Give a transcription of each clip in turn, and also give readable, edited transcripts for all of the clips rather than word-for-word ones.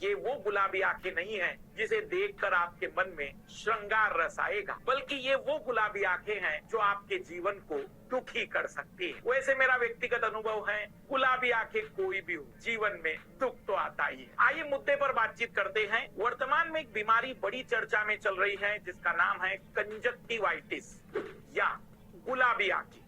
ये वो गुलाबी आंखें नहीं हैं जिसे देखकर आपके मन में श्रृंगार रस आएगा, बल्कि ये वो गुलाबी आंखें हैं जो आपके जीवन को दुखी कर सकती है। वैसे मेरा व्यक्तिगत अनुभव है, गुलाबी आंखें कोई भी हो, जीवन में दुख तो आता ही है। आइए मुद्दे पर बातचीत करते हैं। वर्तमान में एक बीमारी बड़ी चर्चा में चल रही है जिसका नाम है कंजक्टिवाइटिस या गुलाबी आंखें।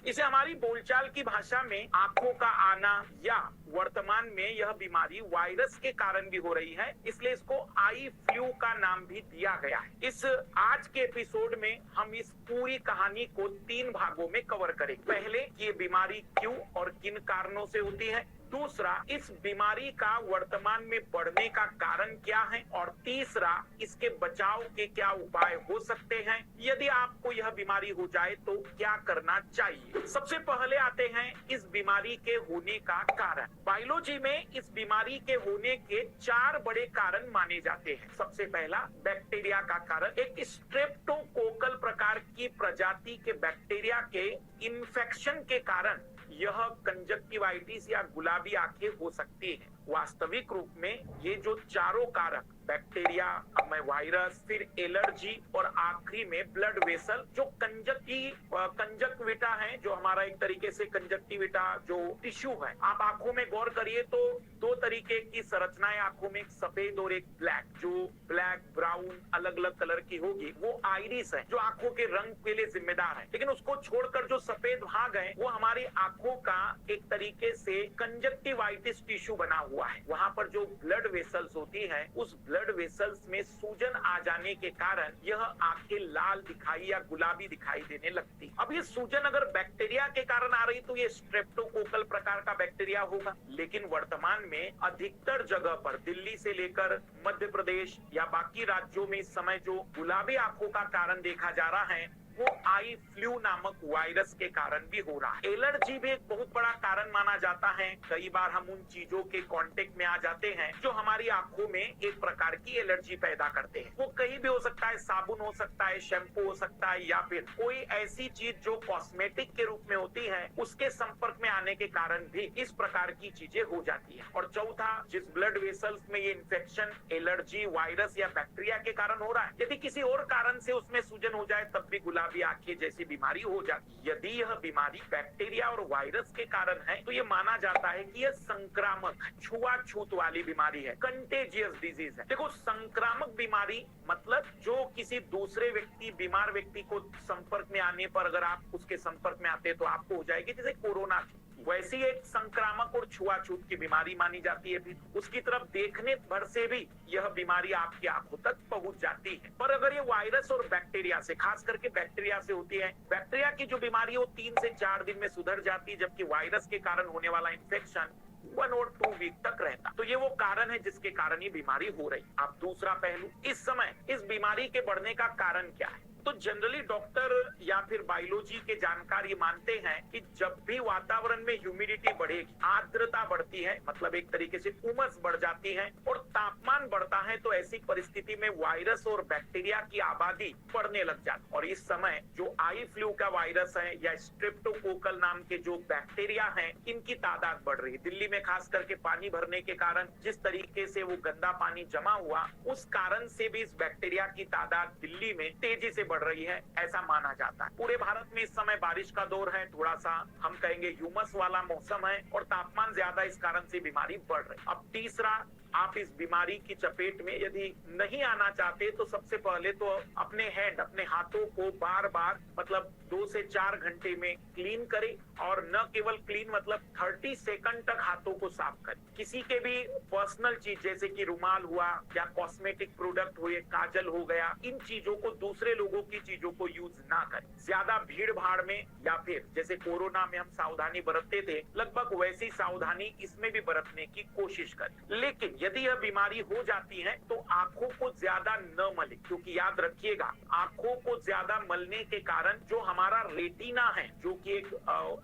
इसे हमारी बोलचाल की भाषा में आंखों का आना, या वर्तमान में यह बीमारी वायरस के कारण भी हो रही है, इसलिए इसको आई फ्लू का नाम भी दिया गया है। इस आज के एपिसोड में हम इस पूरी कहानी को 3 भागों में कवर करेंगे। पहले, ये बीमारी क्यों और किन कारणों से होती है। दूसरा, इस बीमारी का वर्तमान में बढ़ने का कारण क्या है। और तीसरा, इसके बचाव के क्या उपाय हो सकते हैं। यदि आपको यह बीमारी हो जाए तो क्या करना चाहिए। सबसे पहले आते हैं इस बीमारी के होने का कारण। बायोलॉजी में इस बीमारी के होने के 4 बड़े कारण माने जाते हैं। सबसे पहला, बैक्टीरिया का कारण। एक स्ट्रेप्टोकोकल प्रकार की प्रजाति के बैक्टीरिया के इन्फेक्शन के कारण यह कंजक्टिवाइटिस या गुलाबी आंखें हो सकती है। वास्तविक रूप में ये जो चारों कारक, बैक्टीरिया, अब में वायरस, फिर एलर्जी और आखिरी में ब्लड वेसल, जो कंजक्टिविटा है, जो हमारा एक तरीके से कंजक्टिविटा जो टिश्यू है। आप आंखों में गौर करिए तो 2 तरीके की संरचनाएं आंखों में, एक सफेद और एक ब्लैक। जो ब्लैक ब्राउन अलग अलग कलर की होगी वो आइरिस है, जो आंखों के रंग के लिए जिम्मेदार है। लेकिन उसको छोड़कर जो सफेद भाग है वो हमारी आंखों का एक तरीके से कंजक्टिवाइटिस टिश्यू बना हुआ है। वहां पर जो ब्लड वेसल्स होती है, उस ब्लड वेसल्स में सूजन आ जाने के कारण यह आंखें लाल दिखाई या गुलाबी दिखाई देने लगती। अब ये सूजन अगर बैक्टीरिया के कारण आ रही तो ये स्ट्रेप्टोकोकल प्रकार का बैक्टीरिया होगा। लेकिन वर्तमान में अधिकतर जगह पर, दिल्ली से लेकर मध्य प्रदेश या बाकी राज्यों में इस समय जो गुलाबी आंखों का कारण देखा जा रहा है वो आई फ्लू नामक वायरस के कारण भी हो रहा है। एलर्जी भी एक बहुत बड़ा कारण माना जाता है। कई बार हम उन चीजों के कांटेक्ट में आ जाते हैं जो हमारी आंखों में एक प्रकार की एलर्जी पैदा करते हैं। वो कहीं भी हो सकता है, साबुन हो सकता है, शैम्पू हो सकता है, या फिर कोई ऐसी चीज जो कॉस्मेटिक के रूप में होती है, उसके संपर्क में आने के कारण भी इस प्रकार की चीजें हो जाती है। और चौथा, जिस ब्लड वेसल्स में ये इन्फेक्शन, एलर्जी, वायरस या बैक्टीरिया के कारण हो रहा है, यदि किसी और कारण से उसमें सूजन हो जाए तब भी गुलाबी आंखें जैसी बीमारी हो जाती है। यदि यह बीमारी बैक्टीरिया और वायरस के कारण है तो ये माना जाता है कि यह संक्रामक, छुआछूत वाली बीमारी है, कंटेजियस डिजीज है। देखो, संक्रामक बीमारी मतलब जो किसी दूसरे व्यक्ति, बीमार व्यक्ति को संपर्क में आने पर अगर आप उसके संपर्क में आते तो आपको हो जाएगी, जैसे कोरोना थी। वैसी एक संक्रामक और छुआछूत की बीमारी मानी जाती है। फिर उसकी तरफ देखने भर से भी यह बीमारी आपकी आंखों तक पहुंच जाती है। पर अगर ये वायरस और बैक्टीरिया से, खास करके बैक्टीरिया से होती है, बैक्टीरिया की जो बीमारी वो 3 से 4 दिन में सुधर जाती है, जबकि वायरस के कारण होने वाला इन्फेक्शन 1 और 2 वीक तक रहता। तो ये वो कारण है जिसके कारण ये बीमारी हो रही। अब दूसरा पहलू, इस समय इस बीमारी के बढ़ने का कारण क्या है। तो जनरली डॉक्टर या फिर बायोलॉजी के जानकार ये मानते हैं कि जब भी वातावरण में ह्यूमिडिटी बढ़ेगी, आर्द्रता बढ़ती है, मतलब एक तरीके से उमस बढ़ जाती है और तापमान बढ़ता है, तो ऐसी परिस्थिति में वायरस और बैक्टीरिया की आबादी बढ़ने लग जाती है। और इस समय जो आई फ्लू का वायरस है या स्ट्रेप्टोकोकल नाम के जो बैक्टीरिया हैं, इनकी तादाद बढ़ रही है। दिल्ली में खास करके पानी भरने के कारण जिस तरीके से वो गंदा पानी जमा हुआ, उस कारण से भी इस बैक्टीरिया की तादाद दिल्ली में तेजी से बढ़ रही है, ऐसा माना जाता है। पूरे भारत में इस समय बारिश का दौर है, थोड़ा सा हम कहेंगे ह्यूमस वाला मौसम है और तापमान ज्यादा, इस कारण से बीमारी बढ़ रही है। अब तीसरा, आप इस बीमारी की चपेट में यदि नहीं आना चाहते तो सबसे पहले तो अपने अपने हाथों को बार बार, मतलब 2 से 4 घंटे में क्लीन करें। और न केवल क्लीन, मतलब 30 सेकंड तक हाथों को साफ करें। किसी के भी पर्सनल चीज जैसे कि रुमाल हुआ या कॉस्मेटिक प्रोडक्ट हुए, काजल हो गया, इन चीजों को, दूसरे लोगों की चीजों को यूज ना करें। ज्यादा भीड़ भाड़ में या फिर जैसे कोरोना में हम सावधानी बरतते थे, लगभग वैसी सावधानी इसमें भी बरतने की कोशिश करें। लेकिन यदि यह बीमारी हो जाती है तो आंखों को ज्यादा न मले, क्योंकि याद रखिएगा, आंखों को ज्यादा मलने के कारण जो हमारा रेटिना है, जो कि एक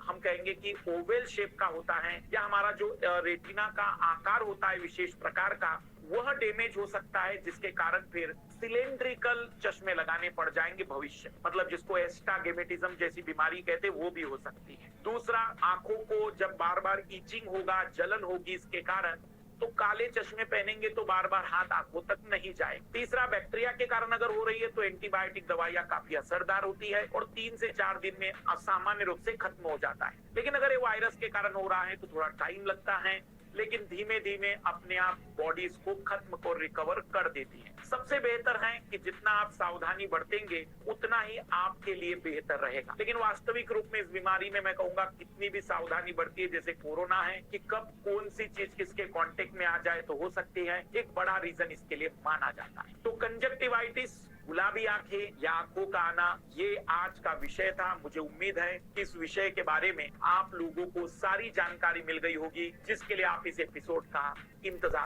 हम कहेंगे कि ओवल शेप का होता है, या हमारा जो रेटिना का आकार होता है विशेष प्रकार का, वह डैमेज हो सकता है, जिसके कारण फिर सिलेंड्रिकल चश्मे लगाने पड़ जाएंगे भविष्य, मतलब जिसको एस्टाग्मेटिज्म जैसी बीमारी कहते हैं, वो भी हो सकती है। दूसरा, आंखों को जब बार बार इचिंग होगा, जलन होगी, इसके कारण तो काले चश्मे पहनेंगे तो बार बार हाथ आंखों तक नहीं जाए। तीसरा, बैक्टीरिया के कारण अगर हो रही है तो एंटीबायोटिक दवाइयां काफी असरदार होती है और 3 से 4 दिन में असामान्य रूप से खत्म हो जाता है। लेकिन अगर ये वायरस के कारण हो रहा है तो थोड़ा टाइम लगता है, लेकिन धीमे धीमे अपने आप बॉडी इसको खत्म और रिकवर कर देती है। सबसे बेहतर है कि जितना आप सावधानी बरतेंगे उतना ही आपके लिए बेहतर रहेगा। लेकिन वास्तविक रूप में इस बीमारी में मैं कहूंगा कितनी भी सावधानी बरती है, जैसे कोरोना है कि कब कौन सी चीज किसके कांटेक्ट में आ जाए तो हो सकती है, एक बड़ा रीजन इसके लिए माना जाता है। तो कंजक्टिवाइटिस, गुलाबी आंखें या आंखों का आना, ये आज का विषय था। मुझे उम्मीद है कि इस विषय के बारे में आप लोगों को सारी जानकारी मिल गई होगी, जिसके लिए आप इस एपिसोड का इंतजार